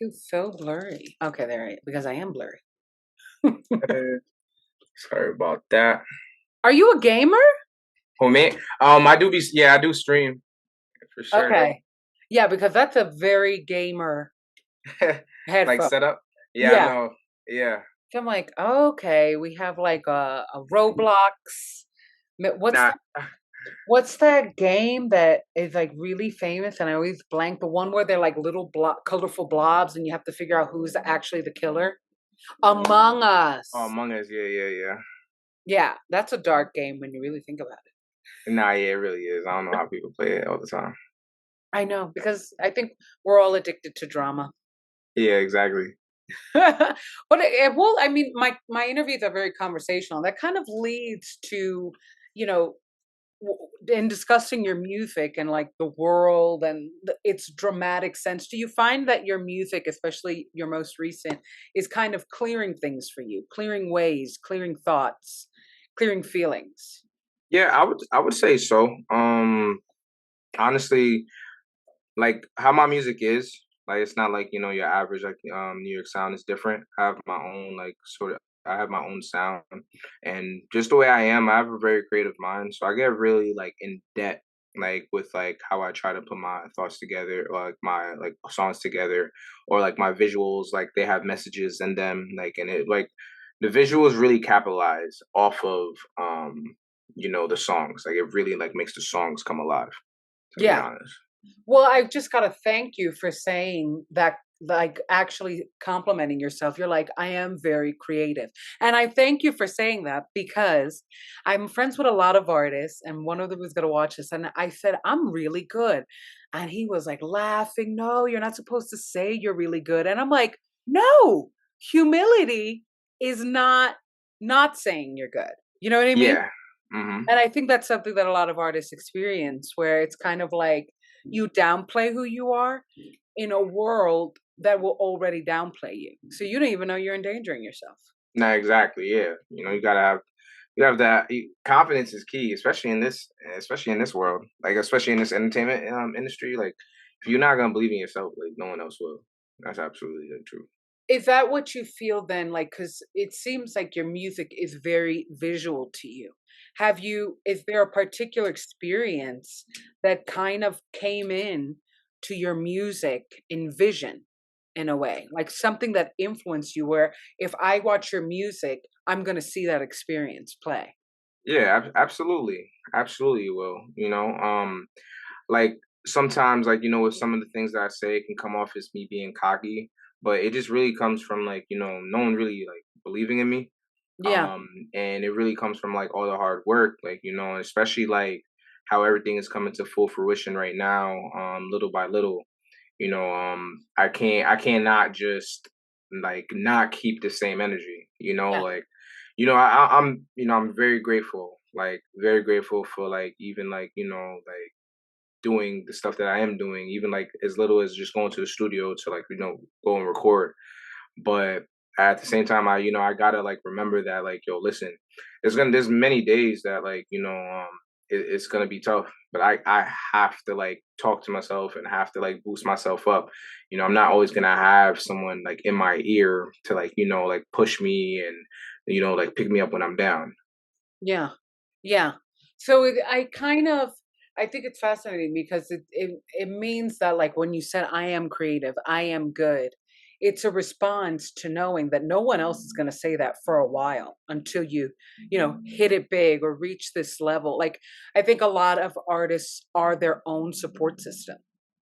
feel so blurry. Okay, there I because I am blurry. Uh, Sorry about that. Are you a gamer? Oh man, I do be yeah, I do stream for sure. Okay. Yeah, because that's a very gamer Like headphone. setup. Yeah, I Yeah. know. Yeah. So I'm like, okay, we have like a Roblox. What's Nah. what's that game that is like really famous? And I always blank the one where they're like little colorful blobs, and you have to figure out who's actually the killer. Among Oh, Us. Among Us. Yeah, yeah, yeah. Yeah, that's a dark game when you really think about it. Nah, yeah, it really is. I don't know how people play it all the time. I know because I think we're all addicted to drama. Yeah, exactly. But well, I mean, my interviews are very conversational. That kind of leads to, you know, in discussing your music and like the world and its dramatic sense. Do you find that your music, especially your most recent, is kind of clearing things for you, clearing ways, clearing thoughts, clearing feelings? Yeah, I would say so. Honestly, like how my music is, like it's not like your average like New York sound is different. I have my own like sort of I have my own sound, and just the way I am, I have a very creative mind, so I get really like in debt like with like how I try to put my thoughts together or like my like songs together or like my visuals like they have messages in them like and it like the visuals really capitalize off of the songs, like it really like makes the songs come alive, to be Yeah. honest. Well, I've just got to thank you for saying that, like actually complimenting yourself. You're like, I am very creative. And I thank you for saying that because I'm friends with a lot of artists, and one of them was going to watch this. And I said, I'm really good. And he was like laughing, no, you're not supposed to say you're really good. And I'm like, no, humility is not saying you're good. You know what I mean? Yeah. Mhm. And I think that's something that a lot of artists experience, where it's kind of like you downplay who you are in a world that will already downplay you. So you don't even know you're endangering yourself. No, exactly. Yeah. You have that confidence is key, especially in this world, like especially in this entertainment industry. Like, if you're not gonna believe in yourself, like no one else will. That's absolutely true. Is that what you feel then? Like, because it seems like your music is very visual to you. Is there a particular experience that kind of came in to your music in vision in a way? Like something that influenced you, where if I watch your music, I'm going to see that experience play. Yeah, absolutely, absolutely. You will. Like sometimes, like with some of the things that I say, it can come off as me being cocky, but it just really comes from like no one really like believing in me. Yeah. And it really comes from like all the hard work, like and especially like how everything is coming to full fruition right now, little by little. I cannot just like not keep the same energy. Yeah. Like I'm very grateful, like very grateful for like even like like doing the stuff that I am doing, even like as little as just going to the studio to like go and record. But at the same time, I gotta like remember that like yo, listen, there's many days that like it's gonna be tough, but I have to like talk to myself and have to like boost myself up. I'm not always gonna have someone like in my ear to like like push me and like pick me up when I'm down. Yeah. Yeah. So I think it's fascinating because it means that like when you said I am creative, I am good, it's a response to knowing that no one else is going to say that for a while until you hit it big or reach this level. Like I think a lot of artists are their own support system.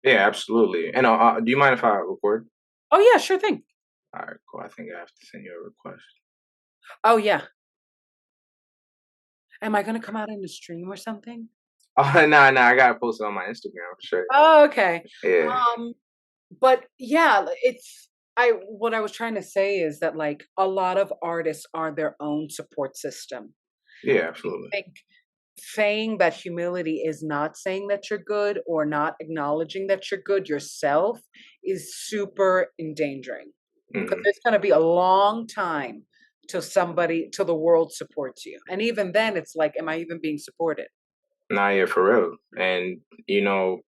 Yeah, absolutely. And do you mind if I record? Oh yeah, sure thing. All right, cool. I think I have to send you a request. Oh yeah. Am I going to come out in the stream or something? Oh no, no, I gotta post it on my Instagram for sure. Oh, okay. Yeah, Um But yeah, it's I what I was trying to say is that like a lot of artists are their own support system. yeah, I absolutely. think saying that humility is not saying that you're good or not acknowledging that you're good yourself is super endangering because Hmm. there's going to be a long time till the world supports you. And even then it's like, am I even being supported? Nah, yeah, for real. And you know,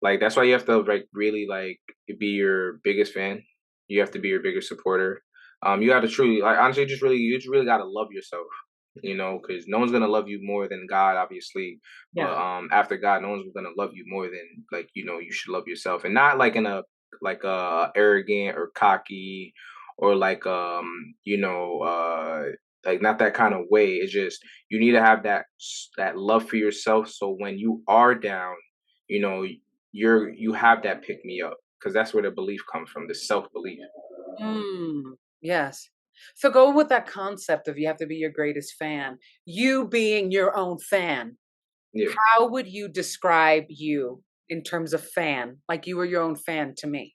Like that's why you have to like really like be your biggest fan. You have to be your biggest supporter. You got to truly like honestly, just really you just really got to love yourself. Because no one's gonna love you more than God, obviously. But Yeah. after God, no one's gonna love you more than like you should love yourself, and not like in a like arrogant or cocky or like like not that kind of way. It's just you need to have that love for yourself, so when you are down, you know you have that pick me up, because that's where the belief comes from, the self belief. Yes. So go with that concept of you have to be your greatest fan. You being your own fan, Yeah. how would you describe you in terms of fan? Like you were your own fan to me.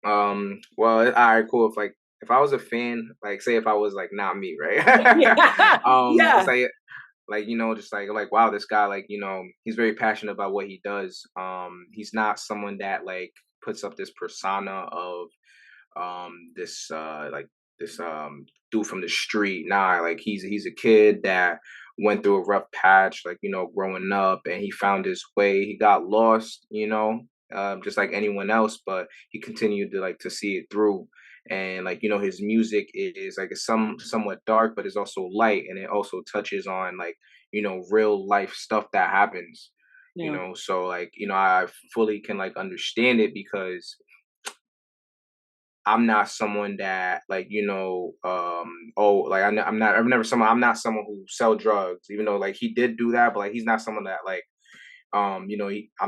Well, all right, cool. If I was a fan, like say if I was like not me, right? Yeah. It's Yeah. like just like wow, this guy, like he's very passionate about what he does. He's not someone that like puts up this persona of this this dude from the street. Nah, like he's a kid that went through a rough patch, like growing up, and he found his way. He got lost, just like anyone else, but he continued to like to see it through. And like his music is like it's somewhat dark, but it's also light, and it also touches on like real life stuff that happens. Yeah. So like I fully can like understand it, because I'm not someone that like I'm not someone who sell drugs, even though like he did do that, but like he's not someone that like I'm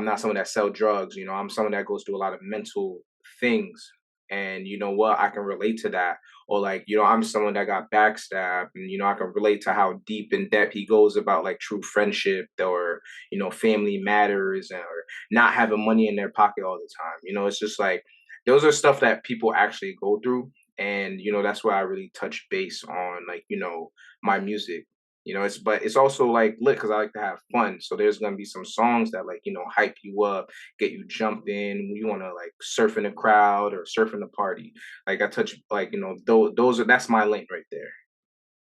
not someone that sell drugs. I'm someone that goes through a lot of mental things, and you know what, I can relate to that. Or like I'm someone that got backstabbed, and I can relate to how deep in depth he goes about like true friendship, or family matters, or not having money in their pocket all the time. It's just like those are stuff that people actually go through, and that's where I really touch base on like my music. It's also like lit because I like to have fun. So there's gonna be some songs that like hype you up, get you jumping. You want to like surf in the crowd or surf in the party. Like I touch like those are that's my lane right there.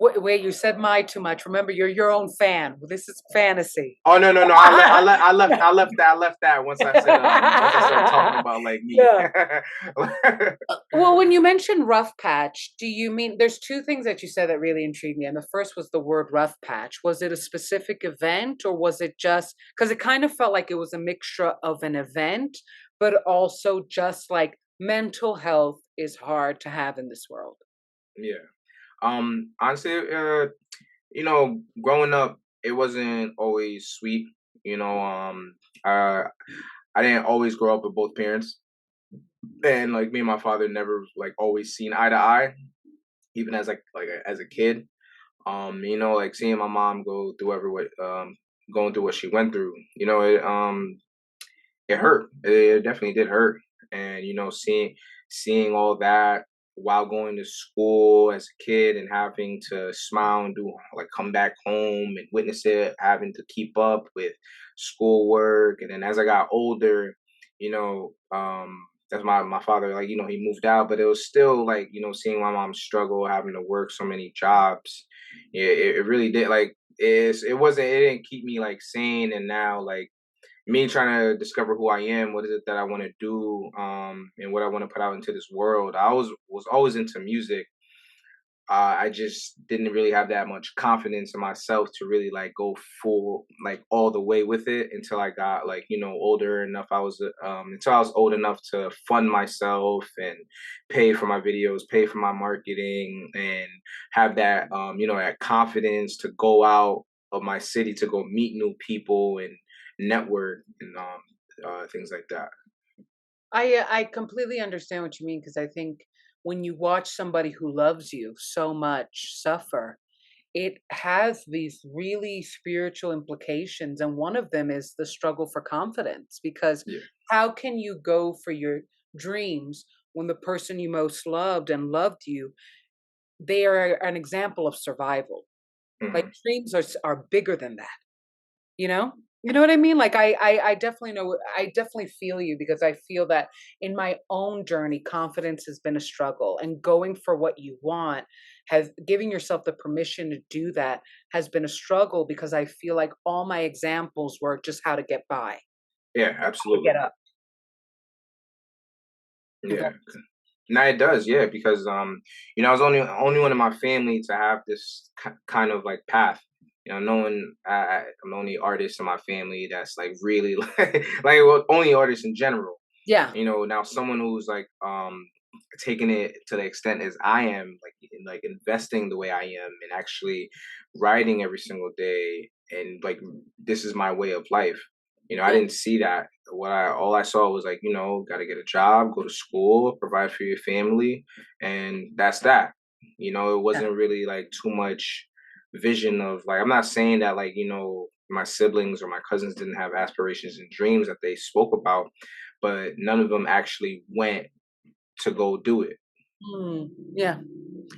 Wait, you said my too much. Remember, you're your own fan. This is fantasy. Oh no, no, no! I left that once I started talking about like me. Yeah. Well, when you mentioned rough patch, do you mean there's two things that you said that really intrigued me? And the first was the word rough patch. Was it a specific event or was it just because it kind of felt like it was a mixture of an event, but also just like mental health is hard to have in this world? Yeah. Honestly, growing up, it wasn't always sweet. You know, uh, I didn't always grow up with both parents, and like me and my father never like always seen eye to eye, even as as a kid. Like seeing my mom go through going through what she went through. It hurt. It definitely did hurt. And seeing all that while going to school as a kid, and having to smile and do like come back home and witness it, having to keep up with schoolwork. And then as I got older, you know, that's my father, like, he moved out, but it was still like, seeing my mom struggle, having to work so many jobs. It really did like it didn't keep me like sane. And now like me trying to discover who I am, what is it that I want to do, and what I want to put out into this world. I was always into music. I just didn't really have that much confidence in myself to really like go full like all the way with it until I got like older enough. Until I was old enough to fund myself and pay for my videos, pay for my marketing, and have that that confidence to go out of my city to go meet new people and network and things like that. I completely understand what you mean because I think when you watch somebody who loves you so much suffer, it has these really spiritual implications. And one of them is the struggle for confidence because Yeah. how can you go for your dreams when the person you most loved and loved you, they are an example of survival? Like Hmm. dreams are bigger than that. You know? You know what I mean? Like I definitely know I definitely feel you because I feel that in my own journey, confidence has been a struggle and going for what you want has giving yourself the permission to do that has been a struggle because I feel like all my examples were just how to get by, Yeah, how to get absolutely. up. If that Yeah. Now it does, yeah, because I was only one in my family to have this kind of like path. No one. I'm the only artist in my family that's like really like well, only artist in general. yeah, Now someone who's like taking it to the extent as I am, like like investing the way I am, and actually writing every single day, and like this is my way of life. I yeah, didn't see that. What I all I saw was like, got to get a job, go to school, provide for your family, and that's that. It yeah. wasn't really like too much vision of like, I'm not saying that like, my siblings or my cousins didn't have aspirations and dreams that they spoke about, but none of them actually went to go do it. Yeah.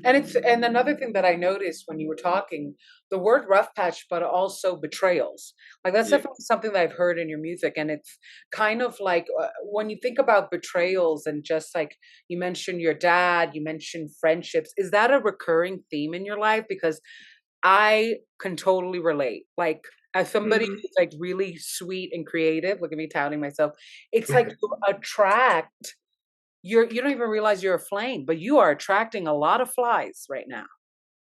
And another thing that I noticed when you were talking, the word rough patch, but also betrayals. Like that's Yeah. definitely something that I've heard in your music, and it's kind of like when you think about betrayals and just like you mentioned your dad, you mentioned friendships. Is that a recurring theme in your life? Because I can totally relate. Like as somebody Hmm. who's like really sweet and creative, look at me touting myself. It's like you attract you don't even realize you're a flame, but you are attracting a lot of flies right now.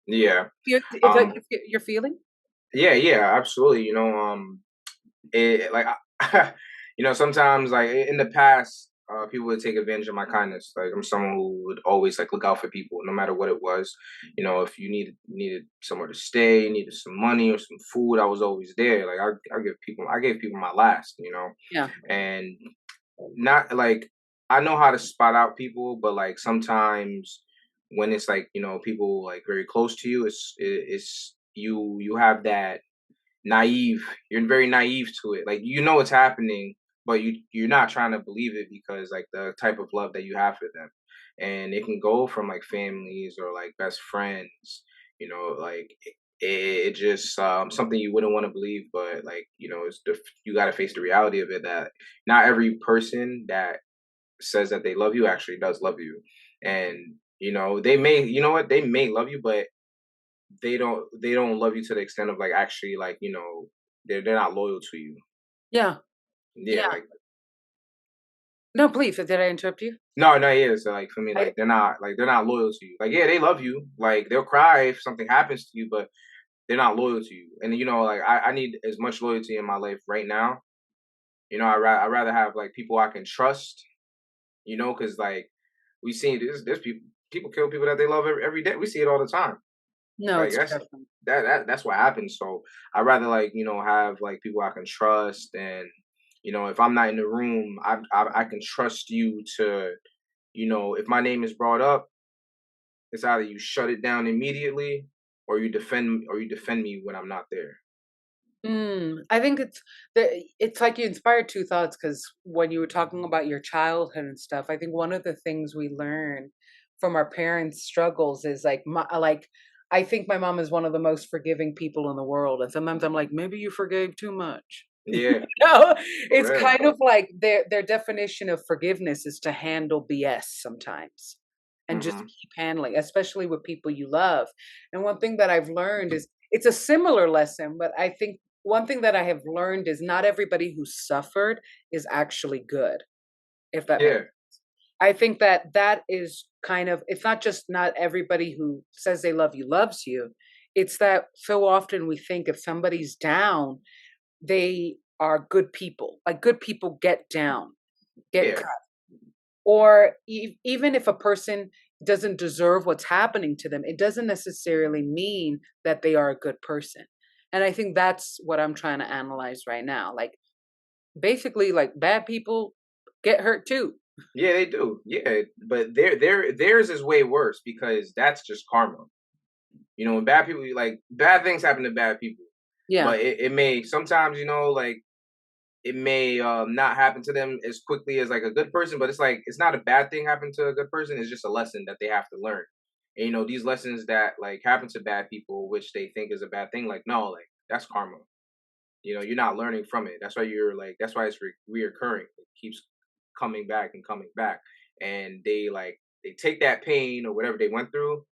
Yeah. Is that Um. you're feeling? Yeah. Yeah. Absolutely. It like sometimes like in the past, people would take advantage of my kindness. Like I'm someone who would always like look out for people, no matter what it was. If you needed somewhere to stay, needed some money or some food, I was always there. Like I gave people my last. Yeah. And not like I know how to spot out people, but like sometimes when it's like people like very close to you, it's you have that naive. You're very naive to it. Like what's happening, but you're not trying to believe it because like the type of love that you have for them, and it can go from like families or like best friends. Like it just something you wouldn't want to believe, but like you got to face the reality of it that not every person that says that they love you actually does love you, and they may they may love you, but they don't love you to the extent of like actually like they're not loyal to you. Yeah. Yeah, Yeah. like No, please. Did I interrupt you? no, yeah. So like for me, I like they're not loyal to you. Like yeah, they love you. Like they'll cry if something happens to you, but they're not loyal to you. And like I need as much loyalty in my life right now. I rather have like people I can trust. Because like we see there's people kill people that they love every day. We see it all the time. no, Like it's that's different. that's what happens. So I rather like have like people I can trust, and if I'm not in the room, I can trust you to if my name is brought up, it's either you shut it down immediately or you defend me when I'm not there. I think it's like you inspired two thoughts because when you were talking about your childhood and stuff, I think one of the things we learn from our parents' struggles is like I think my mom is one of the most forgiving people in the world, and sometimes I'm like, maybe you forgave too much. Yeah, know, for it's real. kind of like their definition of forgiveness is to handle BS sometimes and just Hmm. keep handling, especially with people you love. And one thing that I've learned is it's a similar lesson, but I think one thing that I have learned is not everybody who suffered is actually good, if that makes Yeah, I think that that is kind of it's not just not everybody who says they love you loves you. It's that so often we think if somebody's down, they are good people. Like good people get down, get yeah, cut. Or even if a person doesn't deserve what's happening to them, it doesn't necessarily mean that they are a good person. And I think that's what I'm trying to analyze right now. Like basically like bad people get hurt too. yeah. They do. Yeah, but theirs is way worse because that's just karma. When bad people like bad things happen to bad people, Yeah. but it may sometimes like it may not happen to them as quickly as like a good person, but it's like it's not a bad thing happen to a good person. It's just a lesson that they have to learn. And these lessons that like happen to bad people, which they think is a bad thing, like no, like that's karma. You're not learning from it. That's why you're like that's why it's reoccurring. It keeps coming back and coming back, and they take that pain or whatever they went through,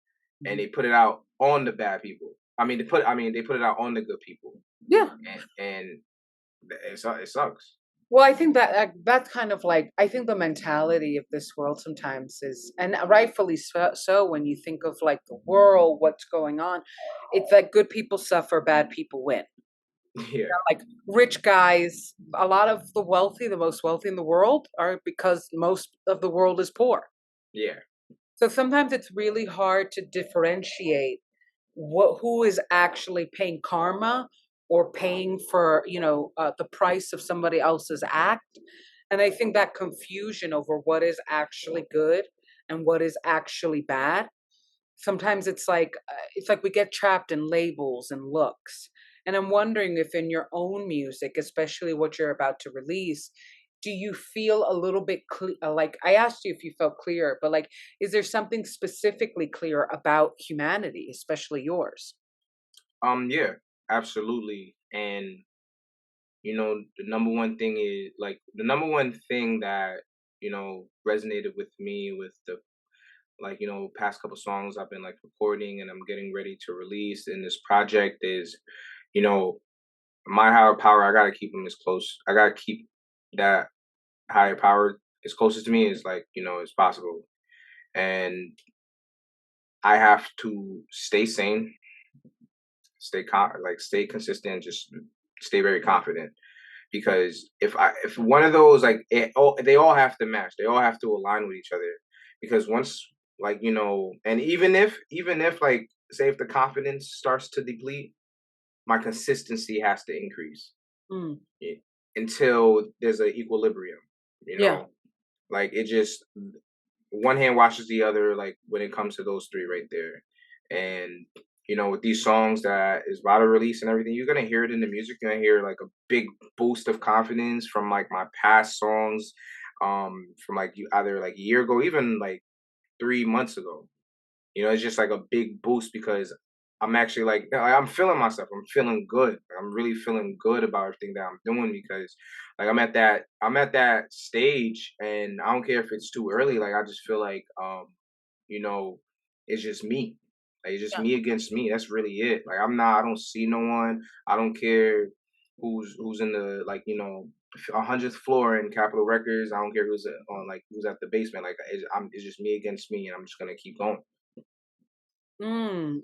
and Mhm. they put it out on the bad people. I mean they put it out on the good people, Yeah. and it sucks. Well, I think that that's kind of like I think the mentality of this world sometimes is, and rightfully so, when you think of like the world, what's going on, it's that good people suffer, bad people win. Yeah, Like rich guys, a lot of the wealthy, the most wealthy in the world, are because most of the world is poor. yeah, So sometimes it's really hard to differentiate what who is actually paying karma or paying for the price of somebody else's act. And I think that confusion over what is actually good and what is actually bad, sometimes it's like we get trapped in labels and looks. And I'm wondering if in your own music, especially what you're about to release, do you feel a little bit like I asked you if you felt clear, but like is there something specifically clear about humanity, especially yours? yeah, absolutely. And the number one thing is like the number one thing that resonated with me with the past couple songs I've been like recording and I'm getting ready to release in this project is you know my higher power. I gotta keep them as close. I gotta keep that higher power as closest to me as as possible. And I have to stay sane, stay consistent, just stay very confident. Because if one of those they all have to match, they all have to align with each other. Because once and even if like say if the confidence starts to deplete, my consistency has to increase Mm, i- until there's an equilibrium. You yeah. know, like it just one hand washes the other. Like when it comes to those three right there, and with these songs that is about to release and everything, you're gonna hear it in the music. You're gonna hear like a big boost of confidence from like my past songs, from like you either like a year ago, even like 3 months ago. It's just like a big boost because I'm actually I'm feeling myself. I'm feeling good. I'm really feeling good about everything that I'm doing because like I'm at that stage and I don't care if it's too early. Like I just feel like you know, it's just me. Like it's just Yeah. me against me. That's really it. Like I don't see no one. I don't care who's in the 100th floor in Capitol Records. I don't care who's at the basement. It's just me against me, and I'm just gonna keep going.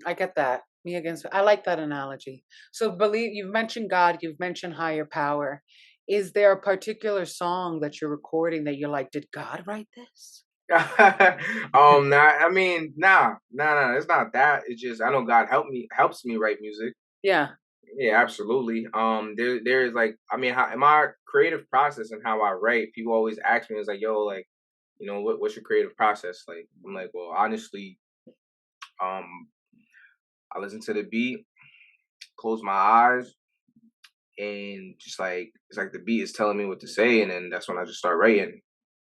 I get that. Me against I like that analogy. So believe you've mentioned God, you've mentioned higher power. Is there a particular song that you're recording that you're like, did God write this? Nah, I mean, nah, it's not that. It's just I know God helps me write music. Yeah. Yeah, absolutely. There's like, I mean, in my creative process and how I write, people always ask me, it's like, yo, like, what's your creative process? Like, I'm like, well, honestly, um, I listen to the beat, close my eyes, and just like it's like the beat is telling me what to say, and then that's when I just start writing.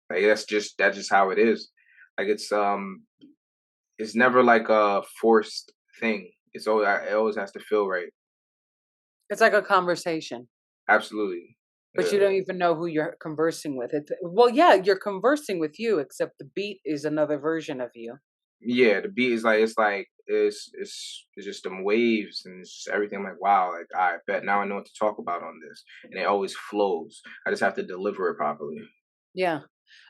Like that's just how it is. Like it's never like a forced thing. It always has to feel right. It's like a conversation, Absolutely. but you Yeah. don't even know who you're conversing with. Well, yeah, you're conversing with you, except the beat is another version of you. Yeah, the beat is like it's just them waves and it's just everything. I'm like, wow, like I bet now I know what to talk about on this. And it always flows. I just have to deliver it properly. Yeah.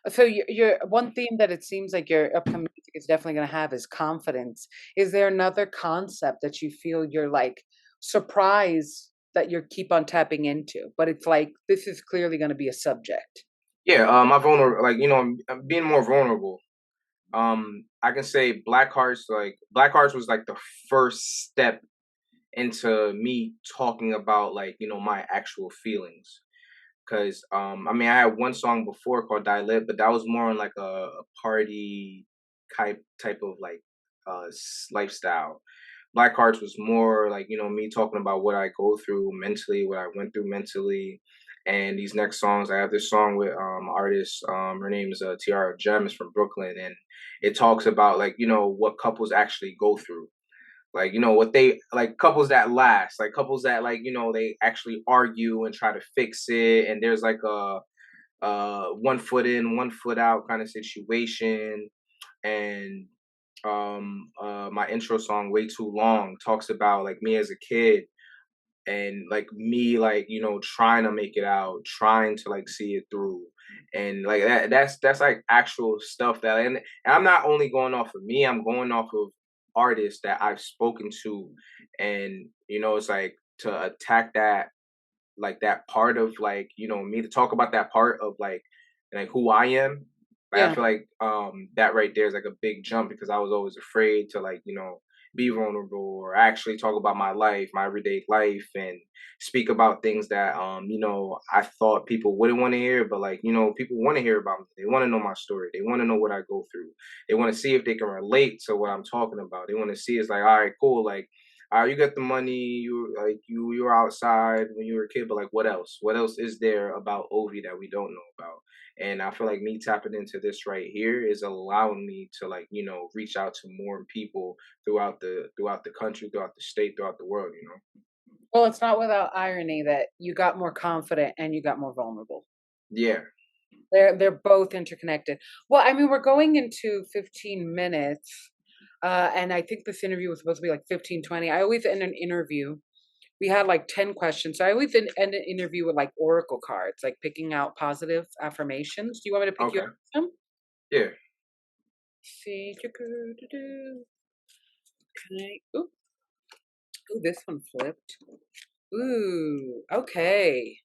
So your one theme that it seems like your upcoming music is definitely going to have is confidence. Is there another concept that you feel you're like surprised that you keep on tapping into, but it's like this is clearly going to be a subject? Yeah, my vulnerable I'm being more vulnerable. I can say Black Hearts was like the first step into me talking about my actual feelings. Cause I mean I had one song before called Die Lit, but that was more on like a party type of lifestyle. Black Hearts was more like, me talking about what I go through mentally, what I went through mentally. And these next songs, I have this song with artist, her name is Tiara Gems from Brooklyn, and it talks about what couples actually go through. Like, what they like couples that last, like couples that they actually argue and try to fix it. And there's like a one foot in, one foot out kind of situation. And my intro song, Way Too Long, talks about like me as a kid. and like me, like trying to make it out, trying to like see it through, and like that's like actual stuff that, and I'm not only going off of me, I'm going off of artists that I've spoken to, and it's like to attack that, like that part of like me, to talk about that part of like who I am. Like I Yeah. feel like that right there is like a big jump, because I was always afraid to like be vulnerable or actually talk about my life, my everyday life, and speak about things that I thought people wouldn't want to hear, but like people want to hear about me. They want to know my story. They want to know what I go through. They want to see if they can relate to what I'm talking about. They want to see it's like, all right, cool, like you got the money, you were outside when you were a kid, but like what else? What else is there about Ovi that we don't know about? And I feel like me tapping into this right here is allowing me to like, reach out to more people throughout the country, throughout the state, throughout the world, Well, it's not without irony that you got more confident and you got more vulnerable. Yeah. They're both interconnected. Well, I mean, we're going into 15 minutes, and I think this interview was supposed to be like 15, 20. I always end an interview. We had like 10 questions. So I always end an interview with like oracle cards, like picking out positive affirmations. Do you want me to pick you Okay. up some? Yeah. See, can I? Ooh, ooh, this one flipped. Ooh, okay.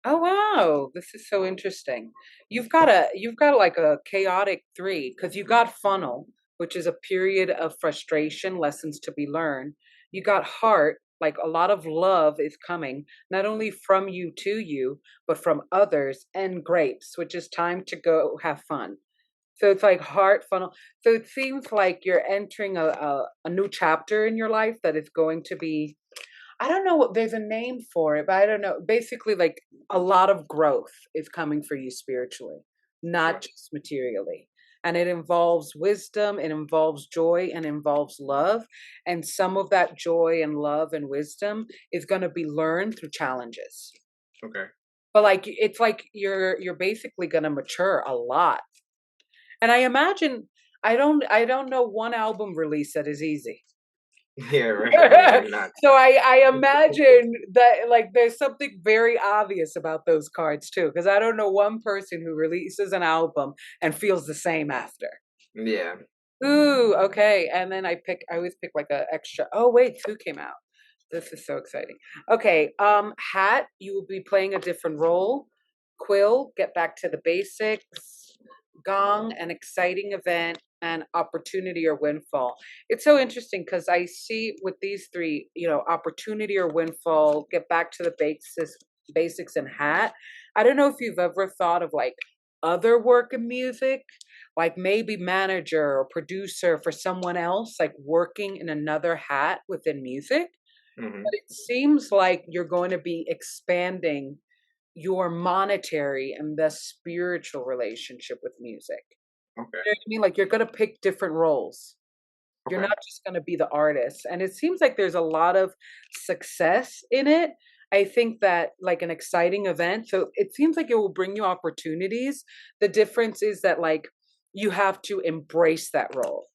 Oh wow, this is so interesting. You've got like a chaotic three because you got funnel, which is a period of frustration, lessons to be learned. You got heart, like a lot of love is coming, not only from you to you, but from others, and grapes, which is time to go have fun. So it's like heart funnel. So it seems like you're entering a new chapter in your life that is going to be, I don't know what there's a name for it, but I don't know. Basically, like a lot of growth is coming for you spiritually, not Okay. just materially. And it involves wisdom, it involves joy, and involves love. And some of that joy and love and wisdom is going to be learned through challenges. Okay. But like it's like you're basically going to mature a lot. And I imagine I don't know one album release that is easy. Yeah, right. Not. So I imagine that like there's something very obvious about those cards too, because I don't know one person who releases an album and feels the same after. Yeah. Ooh, okay. And then I always pick like a extra. Oh wait, two came out. This is so exciting. Okay, hat, you will be playing a different role. Quill, get back to the basics. Gong, an exciting event, and opportunity or windfall. It's so interesting because I see with these three, opportunity or windfall, get back to the basics and hat. I don't know if you've ever thought of like other work in music, like maybe manager or producer for someone else, like working in another hat within music. Hmm. But it seems like you're going to be expanding your monetary and the spiritual relationship with music. Okay. You know what I mean? Like you're going to pick different roles. You're Okay. not just going to be the artist. And it seems like there's a lot of success in it. I think that like an exciting event. So it seems like it will bring you opportunities. The difference is that like you have to embrace that role.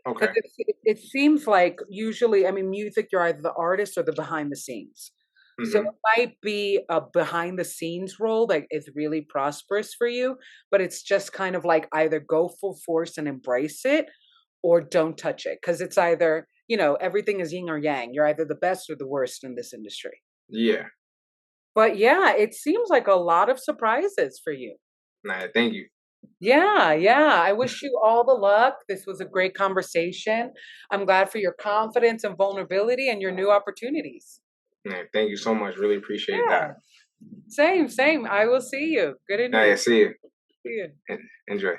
Okay. Because it seems like usually, I mean, music, you're either the artist or the behind the scenes. So Hmm. it might be a behind the scenes role that is really prosperous for you, but it's just kind of like either go full force and embrace it or don't touch it. Because it's either, everything is yin or yang. You're either the best or the worst in this industry. Yeah. But yeah, it seems like a lot of surprises for you. Nah, thank you. Yeah, yeah. I wish you all the luck. This was a great conversation. I'm glad for your confidence and vulnerability and your new opportunities. Nah, thank you so much. Really appreciate that. Yeah, same, same. I will see you. Good Nah, yeah, interview. see you. See you. Enjoy.